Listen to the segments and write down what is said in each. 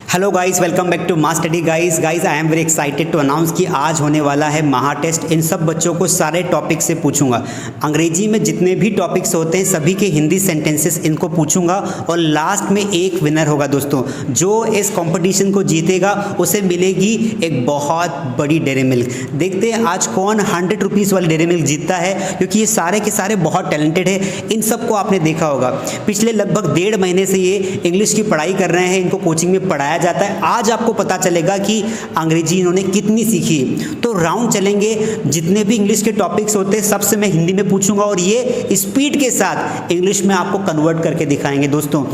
Hello guys, welcome back to mass study guys. I am very excited to announce कि आज होने वाला है महा टेस्ट। इन सब बच्चों को सारे टॉपिक से पूछूंगा। अंग्रेजी में जितने भी टॉपिक्स होते हैं सभी के हिंदी सेंटेंसेस इनको पूछूंगा और लास्ट में एक विनर होगा दोस्तों। जो इस कंपटीशन को जीतेगा उसे मिलेगी एक बहुत बड़ी डेयरी मिल्क। देखते हैं आज कौन 100 रुपीज़ वाली डेयरी मिल्क जीतता है, क्योंकि ये सारे के सारे बहुत टैलेंटेड है। इन सबको आपने देखा होगा, पिछले लगभग 1.5 महीने से ये इंग्लिश की पढ़ाई कर रहे हैं, इनको कोचिंग में पढ़ाया जाता है। आज आपको पता चलेगा कि अंग्रेजी इन्होंने कितनी सीखी। तो राउंड चलेंगे, जितने भी इंग्लिश के टॉपिक्स होते हैं सबसे मैं हिंदी में पूछूंगा और ये स्पीड के साथ इंग्लिश में आपको कन्वर्ट करके दिखाएंगे दोस्तों।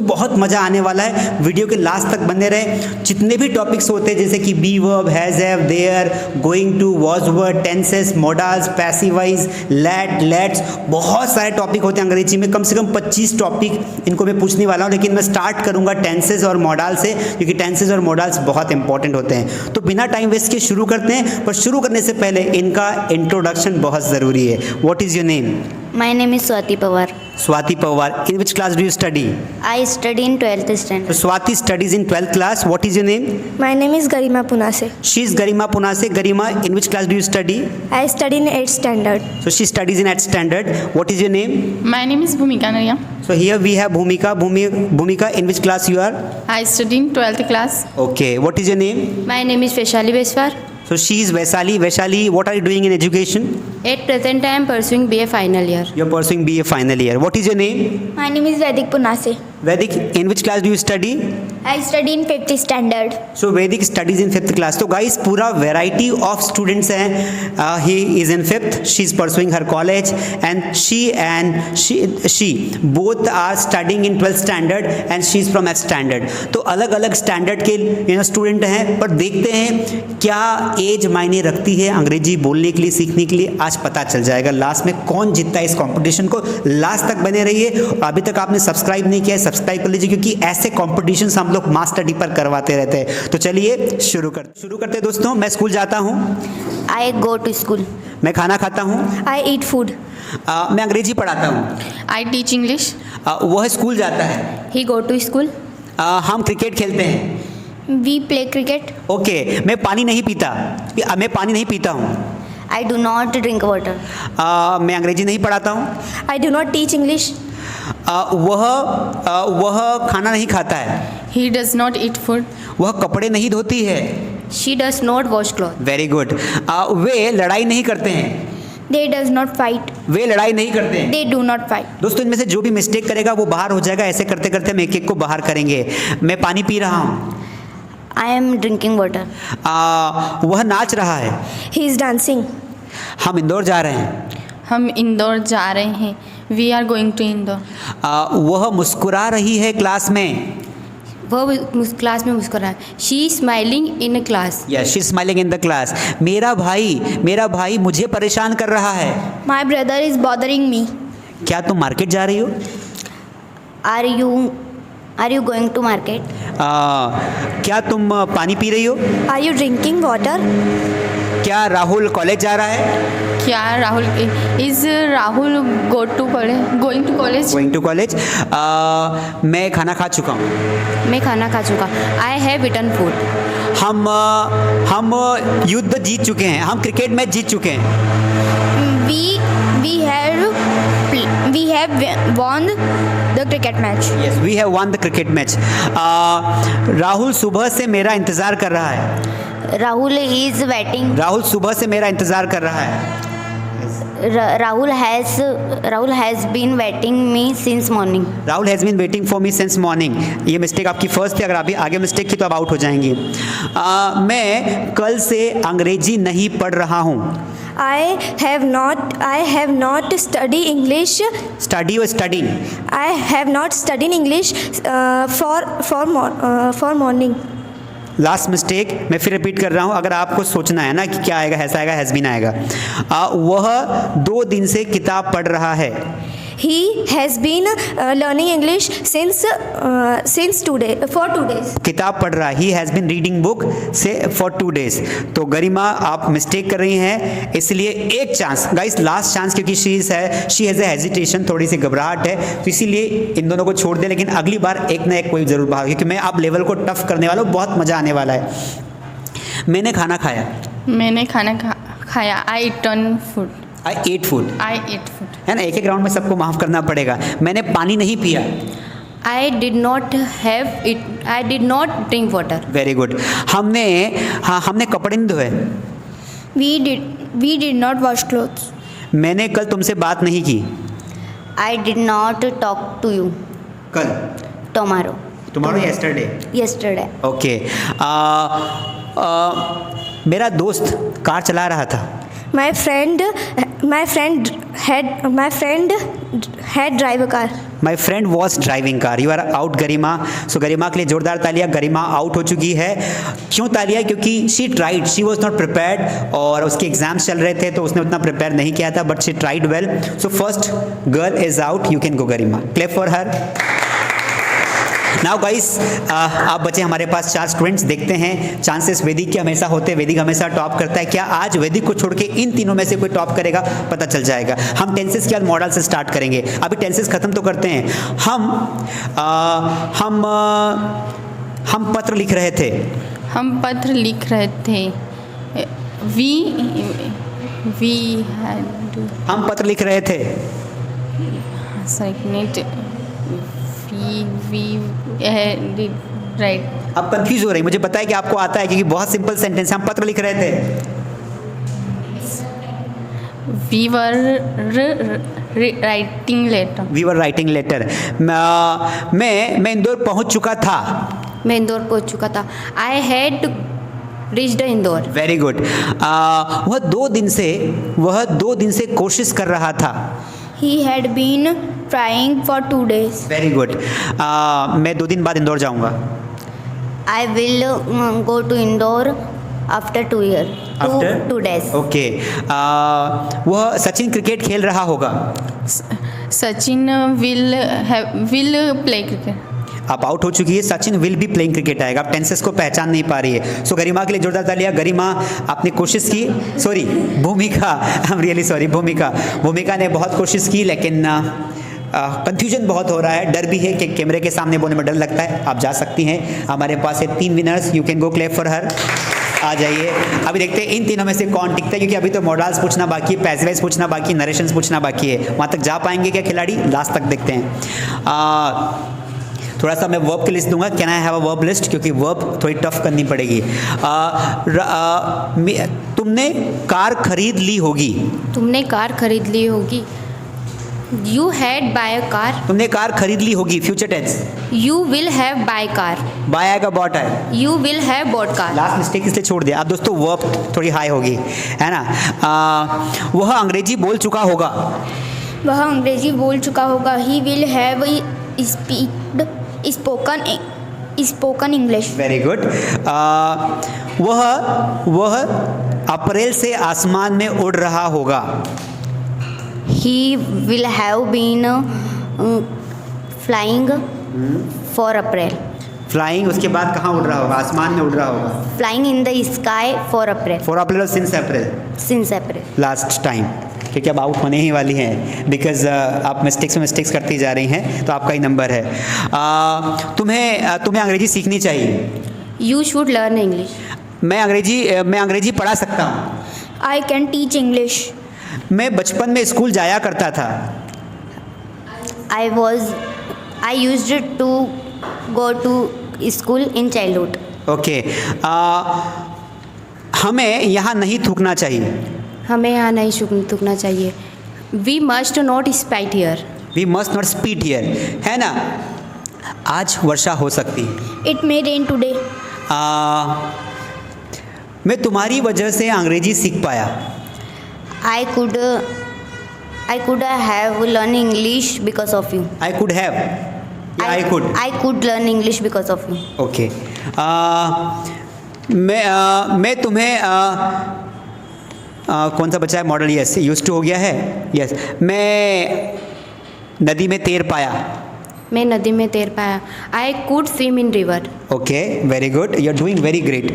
बहुत मजा आने वाला है, वीडियो के लास्ट तक बने रहे। जितने भी टॉपिक्स होते हैं जैसे कि be verb, has have, there, going to, was were, tenses, modals, passive voice, let, let's, बहुत सारे टॉपिक होते हैं अंग्रेजी में। कम से कम 25 टॉपिक इनको मैं पूछने वाला हूँ, लेकिन मैं स्टार्ट करूंगा टेंसेस और मॉडल से, क्योंकि टेंसेस और मॉडल्स बहुत इंपॉर्टेंट होते हैं। तो बिना टाइम वेस्ट के शुरू करते हैं, पर शुरू करने से पहले इनका इंट्रोडक्शन बहुत ज़रूरी है। What is your name? My name is Swati Pawar. Swati Pawar. In which class do you study? I study in 12th standard. So Swati studies in 12th class. What is your name? My name is Garima Punase. She is Garima Punase. Garima, in which class do you study? I study in 8th standard. So she studies in 8th standard. What is your name? My name is Bhumika Nariya. So here we have Bhumika. Bhumika, in which class you are? I study in 12th class. Okay. What is your name? My name is Vaishali Beswar. So she is Vaishali. Vaishali, what are you doing in education? At present, I am pursuing BA final year. You're pursuing BA final year. What is your name? My name is Vedic Punase. Vedic, in which class do you study? I study in 5th standard. So Vedic studies in 5th class. तो guys पूरा variety of students हैं. He is in 5th. She is pursuing her college, and she both are studying in 12th standard, and she is from 8th standard. तो अलग अलग standard के student हैं, पर देखते हैं क्या एज मायने रखती है अंग्रेजी बोलने के लिए, सीखने के लिए। आज पता चल जाएगा लास्ट में कौन जीतता है इस कंपटीशन को। लास्ट तक बने रहिए। अभी तक आपने सब्सक्राइब नहीं किया है, सब्सक्राइब कर लीजिए, क्योंकि ऐसे कॉम्पिटिशन हम लोग मास स्टडी पर करवाते रहते हैं। तो चलिए शुरू करते हैं दोस्तों। मैं स्कूल जाता हूँ। I go to school. मैं खाना खाता हूँ। I eat food. मैं अंग्रेजी पढ़ाता हूँ। I teach English. वह स्कूल जाता है। He go to school. हम क्रिकेट खेलते हैं। We play cricket. ओके। मैं पानी नहीं पीता हूँ। I do not drink water. मैं अंग्रेजी नहीं पढ़ाता हूँ। I do not teach English. वह खाना नहीं खाता है। He does not eat food. वह कपड़े नहीं धोती है। She does not wash clothes. Very good. वे लड़ाई नहीं करते हैं। They does not fight. वे लड़ाई नहीं करते हैं। They do not fight. दोस्तों इनमें से जो भी मिस्टेक करेगा वो बाहर हो जाएगा। ऐसे करते करते हम एक एक को बाहर करेंगे। मैं पानी पी रहा हूँ। I am drinking water. वह नाच रहा है। He is dancing. हम इंदौर जा रहे हैं। हम इंदौर जा रहे हैं. We are going to Indore. वह मुस्कुरा रही है क्लास में। वह क्लास में मुस्कुरा। She is smiling in a class. Yes, she is smiling in the class. मेरा भाई मुझे परेशान कर रहा है। My brother is bothering me. क्या तुम मार्केट जा रही हो? Are you going to market? क्या तुम पानी पी रही हो? Are you drinking water? क्या राहुल कॉलेज जा रहा है? क्या Rahul is Rahul going to college? Going to college. मैं खाना खा चुका हूँ। मैं खाना खा चुका। I have eaten food. हम युद्ध जीत चुके हैं। हम क्रिकेट मैच जीत चुके हैं। We have won the cricket match. Yes, we have won the cricket match. Rahul सुबह से मेरा इंतज़ार कर रहा है। Rahul is waiting. राहुल सुबह से मेरा इंतज़ार कर रहा है। Rahul has been waiting me since morning. Rahul has been waiting for me since morning. ये मिस्टेक आपकी फर्स्ट थी। अगर अभी आगे मिस्टेक की तो आप आउट हो जाएंगी। मैं कल से अंग्रेजी नहीं पढ़ रहा हूँ। I have not studied English. Study और study. I have not studied English for morning. Last mistake मैं फिर रिपीट कर रहा हूँ। अगर आपको सोचना है ना कि क्या आएगा, हैज़ आएगा, हैज़ बीन आएगा। वह 2 दिन से किताब पढ़ रहा है। He has been learning English since 2 days for 2 days. किताब पढ़ रहा, he has been reading book से फॉर 2 डेज। तो गरिमा आप मिस्टेक कर रही हैं, इसलिए एक चांस गाइस, लास्ट चांस, क्योंकि शी हैज़ ए हेजिटेशन, थोड़ी सी घबराहट है, तो इसीलिए इन दोनों को छोड़ दें, लेकिन अगली बार एक ना एक कोई ज़रूर बाहर, क्योंकि मैं आप लेवल को टफ करने वाला हूँ, बहुत मज़ा आने वाला है। मैंने खाना खाया, मैंने खाना खाया। आई ईटन फूड। आई एट फूड, आई ईट फूड। है ना, एक एक राउंड में सबको माफ़ करना पड़ेगा। मैंने पानी नहीं पिया, I did not drink water. Very good. हमने कपड़े नहीं धोए, We did not wash clothes. मैंने कल तुमसे बात नहीं की, I did not talk to you कल, tomorrow. तुम्हारा yesterday, Yesterday. ओके। मेरा दोस्त कार चला रहा था, My friend had drive a car. My friend was driving car. You are out Garima. So Garima के लिए जोरदार तालियां। गरिमा आउट हो चुकी है। क्यों तालियां? क्योंकि she tried, she was not prepared, और उसके एग्जाम्स चल रहे थे तो उसने उतना प्रिपेयर नहीं किया था, but she tried well. So first girl is out, you can go Garima, clap for her. Now guys, आप बचे हमारे पास 4 स्टूडेंट्स। देखते हैं चांसेस वैदिक के हमेशा होते हैं, वैदिक हमेशा टॉप करता है, क्या आज वैदिक को छोड़ के इन तीनों में से कोई टॉप करेगा? पता चल जाएगा। हम टेंसेस के बाद मॉडल से स्टार्ट करेंगे। अभी टेंसेस खत्म तो करते हैं। हम पत्र लिख रहे थे, हम पत्र लिख रहे थे। वी हैड, हम पत्र लिख रहे थे। राइट। आप कंफ्यूज हो रही, मुझे पता है कि आपको आता है, क्योंकि बहुत सिंपल सेंटेंस। हम पत्र लिख रहे थे, we were writing letter. We were writing letter. मैं इंदौर पहुंच चुका था, मैं इंदौर पहुंच चुका था। I had reached Indore. Very good. वह 2 दिन से कोशिश कर रहा था। He had been trying for 2 days. Very good. मैं 2 दिन बाद इंदौर जाऊंगा। I will go to Indore after 2 years. Two days. Okay. वह सचिन क्रिकेट खेल रहा होगा। Sachin will play cricket. आप आउट हो चुकी है। Sachin will be playing cricket आएगा। आप टेंसेस को पहचान नहीं पा रही है। सो गरिमा के लिए जोरदार तालियां। गरिमा, आपने कोशिश की, सॉरी भूमिका, आई एम रियली सॉरी, भूमिका ने बहुत कोशिश की, लेकिन कंफ्यूजन बहुत हो रहा है, डर भी है कि कैमरे के सामने बोलने में डर लगता है। आप जा सकती हैं, हमारे पास है 3 winners, you can go clap for her. आ जाइए। अभी देखते हैं इन तीनों में से कौन टिकता है, क्योंकि अभी तो मॉडल्स पूछना बाकी है, पैसेज पूछना बाकी, नरेशंस पूछना बाकी है। वहाँ तक जा पाएंगे क्या खिलाड़ी? लास्ट तक देखते हैं। थोड़ा सा मैं वर्ब की लिस्ट दूंगा। Can I have a verb list? क्योंकि वर्ब थोड़ी टफ करनी पड़ेगी। तुमने कार खरीद ली होगी। तुमने कार खरीद ली होगी। You had buy a car. तुमने कार खरीद ली होगी, future tense. You will have buy car. Buy आएगा, बॉट है। You will have bought car. Last mistake इसलिए छोड़ दिया। अब दोस्तों वर्ब थोड़ी हाई होगी, है ना। वह अंग्रेजी बोल चुका होगा। वह अंग्रेजी बोल चुका होगा। He will have spoken English. Very good. वह अप्रैल से आसमान में उड़ रहा होगा। He will have been flying for April. Flying, उसके बाद कहाँ उड़ रहा होगा? आसमान में उड़ रहा होगा। Flying in the sky for April. For April और since April. Since April. Last time, क्योंकि अब आउट होने ही वाली हैं, बिकॉज आप मिस्टेक्स करती जा रही हैं, तो आपका ही नंबर है। तुम्हें अंग्रेजी सीखनी चाहिए। You should learn English. मैं अंग्रेजी पढ़ा सकता हूँ। I can teach English. मैं बचपन में स्कूल जाया करता था। I used to go to school in childhood. Okay. हमें यहाँ नहीं थूकना चाहिए। हमें यहाँ नहीं थूकना चाहिए। We must not spite here. We must not spit here, है ना। आज वर्षा हो सकती है। It may rain today. मैं तुम्हारी वजह से अंग्रेजी सीख पाया। I could have learned English because of you. I could have, I could. I could learn English because of you. Okay. मैं तुम्हें कौन सा बचा है? मॉडल, यस, यूज्ड टू हो गया है, यस। नदी में तैर पाया। मैं नदी में तैर पाया। I could swim in river. Okay, very good, you are doing very great.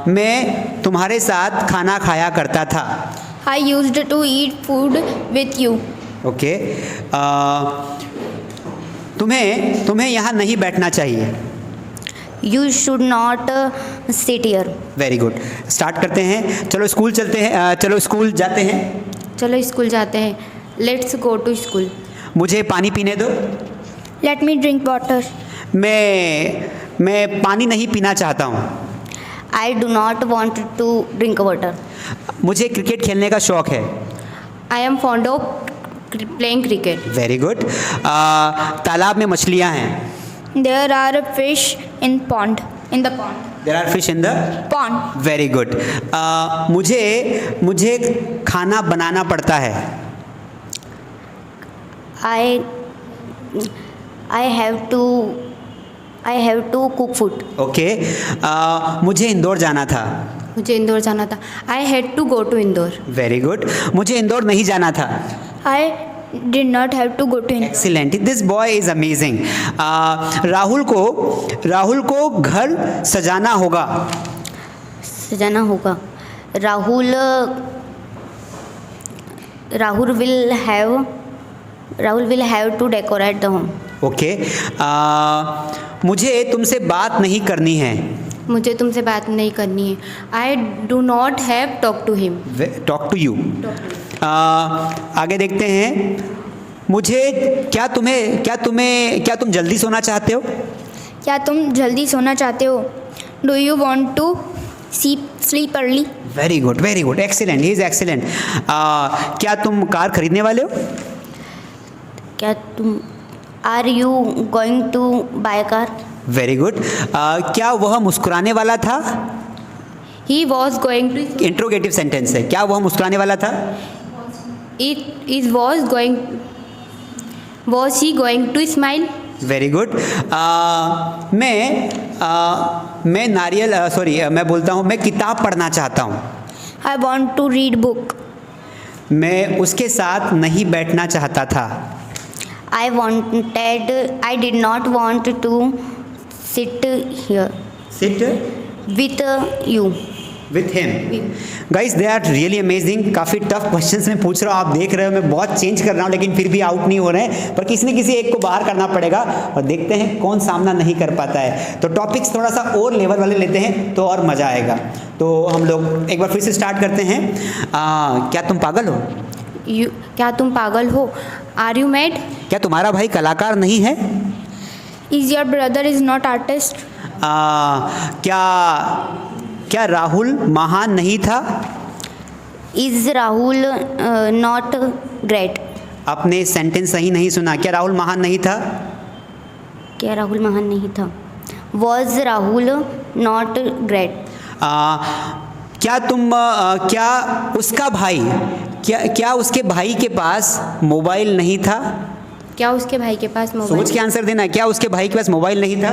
मैं तुम्हारे साथ खाना खाया करता था। I used to eat food with you. Okay, तुम्हें यहाँ नहीं बैठना चाहिए। You should not sit here. Very good, start करते हैं। चलो स्कूल चलते हैं, चलो स्कूल जाते हैं। चलो स्कूल जाते हैं। Let's go to school. मुझे पानी पीने दो। Let me drink water. मैं पानी नहीं पीना चाहता हूँ। I do not want to drink water. मुझे क्रिकेट खेलने का शौक है। I am fond of playing cricket. Very good. तालाब में मछलियाँ हैं। There are fish in pond. In the pond. There are fish in the Pond. Very good. मुझे खाना बनाना पड़ता है। I have to cook food. Okay, मुझे इंदौर जाना था। मुझे इंदौर जाना था। I had to go to Indore. Very good. मुझे इंदौर नहीं जाना था। I did not have to go to India. Excellent, this boy is amazing. Rahul को घर सजाना होगा। सजाना होगा। Rahul will have to decorate the home. Okay, मुझे तुमसे बात नहीं करनी है। मुझे तुमसे बात नहीं करनी है। I do not have talk to him. Talk to you. आगे देखते हैं। क्या तुम जल्दी सोना चाहते हो? क्या तुम जल्दी सोना चाहते हो? Do you want to sleep early? Very good, very good, excellent, he is excellent. क्या तुम कार खरीदने वाले हो? Are you going to buy a car? Very good. क्या वह मुस्कुराने वाला था? He was going to. Interrogative sentence है। क्या वह मुस्कुराने वाला था? Was he going to smile? Very good. मैं किताब पढ़ना चाहता हूँ। I want to read book. मैं उसके साथ नहीं बैठना चाहता था। I did not want to sit here sit with you. With him. Guys, they are really amazing. काफ़ी टफ क्वेश्चंस मैं पूछ रहा हूँ, आप देख रहे हो मैं बहुत चेंज कर रहा हूँ, लेकिन फिर भी आउट नहीं हो रहे हैं। पर किसी न किसी एक को बाहर करना पड़ेगा और देखते हैं कौन सामना नहीं कर पाता है। तो टॉपिक्स थोड़ा सा और लेवल वाले लेते हैं तो और मज़ा आएगा। तो हम लोग एक बार फिर से स्टार्ट करते हैं। क्या तुम पागल हो? क्या तुम पागल हो? Are you mad? क्या तुम्हारा भाई कलाकार नहीं है? Is your brother is not artist? क्या राहुल महान नहीं था? Is Rahul not great? आपने सेंटेंस सही नहीं सुना। क्या राहुल महान नहीं था? क्या राहुल महान नहीं था? Was Rahul not great? क्या उसके भाई के पास मोबाइल नहीं था? क्या उसके भाई के पास मोबाइल? सोच के आंसर देना है। क्या उसके भाई के पास मोबाइल नहीं था?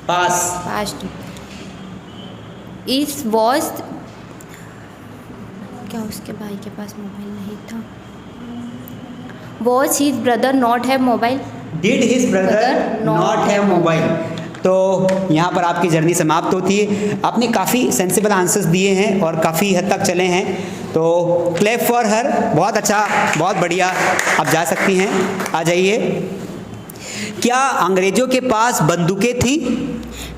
पास्ट। इस वॉज। क्या उसके भाई के पास मोबाइल नहीं था? Was his brother not have mobile? Did his brother not have mobile? तो यहाँ पर आपकी जर्नी समाप्त होती है। आपने काफ़ी सेंसिबल आंसर्स दिए हैं और काफ़ी हद तक चले हैं, तो क्लैप फॉर हर। बहुत अच्छा, बहुत बढ़िया, आप जा सकती हैं, आ जाइए। क्या अंग्रेजों के पास बंदूकें थी?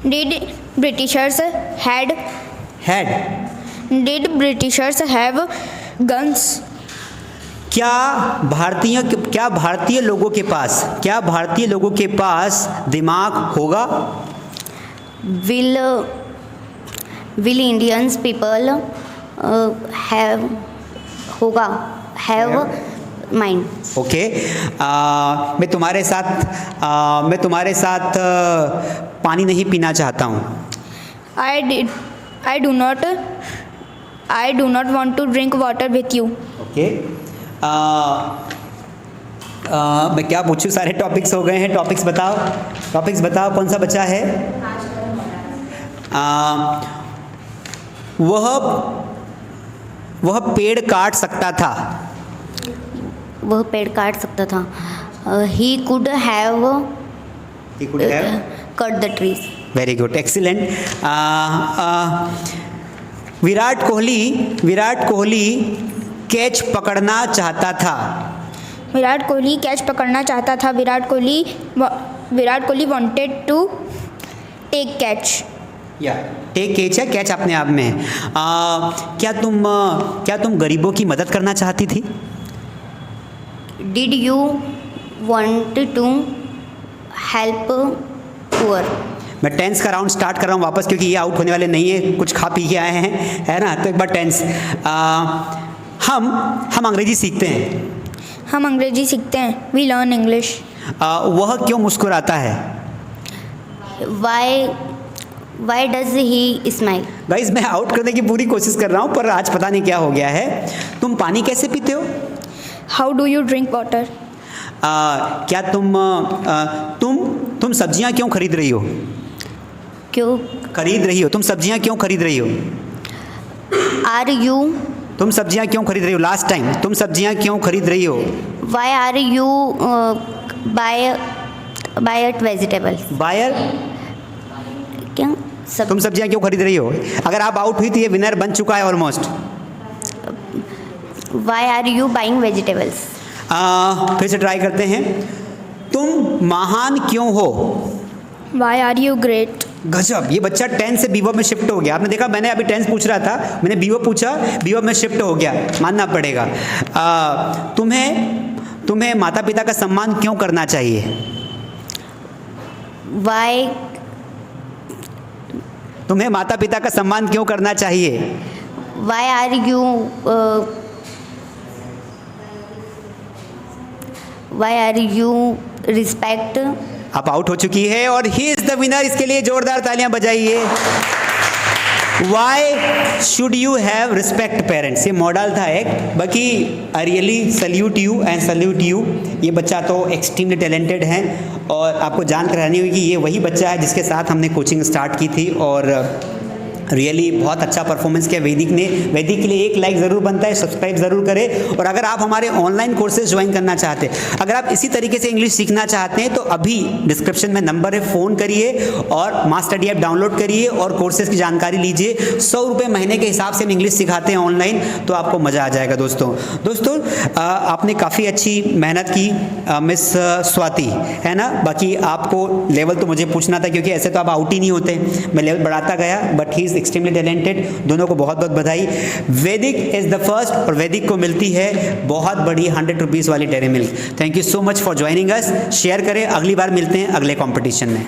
Did Britishers have guns? क्या भारतीय लोगों के पास दिमाग होगा? Will Indians people have mind? Okay, मैं तुम्हारे साथ पानी नहीं पीना चाहता हूँ। I do not want to drink water with you. Okay, मैं क्या पूछूं? सारे टॉपिक्स हो गए हैं। टॉपिक्स बताओ कौन सा बचा है? वह पेड़ काट सकता था। वह पेड़ काट सकता था. He could have He could have cut the trees. Very good, excellent. Virat Kohli catch पकड़ना चाहता था. विराट कोहली कैच पकड़ना चाहता था. Virat Kohli wanted to take catch. या टेक कैच है, कैच अपने आप में है. क्या तुम गरीबों की मदद करना चाहती थी? Did you want to help poor? मैं टेंस का राउंड स्टार्ट कर रहा हूँ वापस, क्योंकि ये आउट होने वाले नहीं है, कुछ खा पी के आए हैं, है ना. तो एक बार टेंस. हम अंग्रेजी सीखते हैं. हम अंग्रेजी सीखते हैं. We learn English. वह क्यों मुस्कुराता है? Why does he smile? Guys, मैं आउट करने की पूरी कोशिश कर रहा हूँ, पर आज पता नहीं क्या हो गया है. तुम पानी कैसे पीते हो? How do you drink water? क्या तुम सब्जियां क्यों खरीद रही हो? क्यों? खरीद रही हो. तुम सब्जियां क्यों खरीद रही हो? Are you? तुम सब्जियां क्यों खरीद रही हो? लास्ट टाइम, तुम सब्जियां क्यों खरीद रही हो? Why are you buy at vegetables? Buyer. क्या? तुम सब्जियां क्यों खरीद रही हो? अगर आप आउट हुई तो ये विनर बन चुका है almost. Why are you buying vegetables? फिर से ट्राई करते हैं. तुम महान क्यों हो? Why are you great? गजब, ये बच्चा 10 से बीवर्ब में शिफ्ट हो गया. आपने देखा, मैंने अभी टेंस पूछ रहा था, मैंने बीवर्ब पूछा, बीवर्ब में शिफ्ट हो गया, मानना पड़ेगा. तुम्हें माता पिता का सम्मान क्यों करना चाहिए? Why? तुम्हें माता पिता का सम्मान क्यों करना चाहिए? Why are you? Why are you respect? आप आउट हो चुकी है और ही इज द विनर. इसके लिए जोरदार तालियां बजाइए. Why should you have respect parents? ये मॉडल था एक. बाकी I really salute you and salute you. ये बच्चा तो एक्सट्रीमली टैलेंटेड है और आपको जानकर रहनी होगी कि ये वही बच्चा है जिसके साथ हमने कोचिंग स्टार्ट की थी और रियली बहुत अच्छा परफॉर्मेंस किया वैदिक ने. वैदिक के लिए एक लाइक ज़रूर बनता है, सब्सक्राइब ज़रूर करें. और अगर आप हमारे ऑनलाइन कोर्सेज ज्वाइन करना चाहते हैं, अगर आप इसी तरीके से इंग्लिश सीखना चाहते हैं, तो अभी डिस्क्रिप्शन में नंबर है, फ़ोन करिए और मास्टडी ऐप डाउनलोड करिए और कोर्सेज की जानकारी लीजिए. 100 रुपये महीने के हिसाब से हम इंग्लिश सिखाते हैं ऑनलाइन, तो आपको मज़ा आ जाएगा. दोस्तों आपने काफ़ी अच्छी मेहनत की मिस स्वाति, है ना. बाकी आपको लेवल तो मुझे पूछना था, क्योंकि ऐसे तो आप आउट ही नहीं होते. मैं लेवल बढ़ाता गया, but he is extremely talented. दोनों को बहुत बहुत बधाई. वैदिक इज द फर्स्ट और वैदिक को मिलती है बहुत बड़ी 100 रुपीज़ वाली dairy milk. Thank you so much for joining us. Share करें. अगली बार मिलते हैं अगले कंपटीशन में.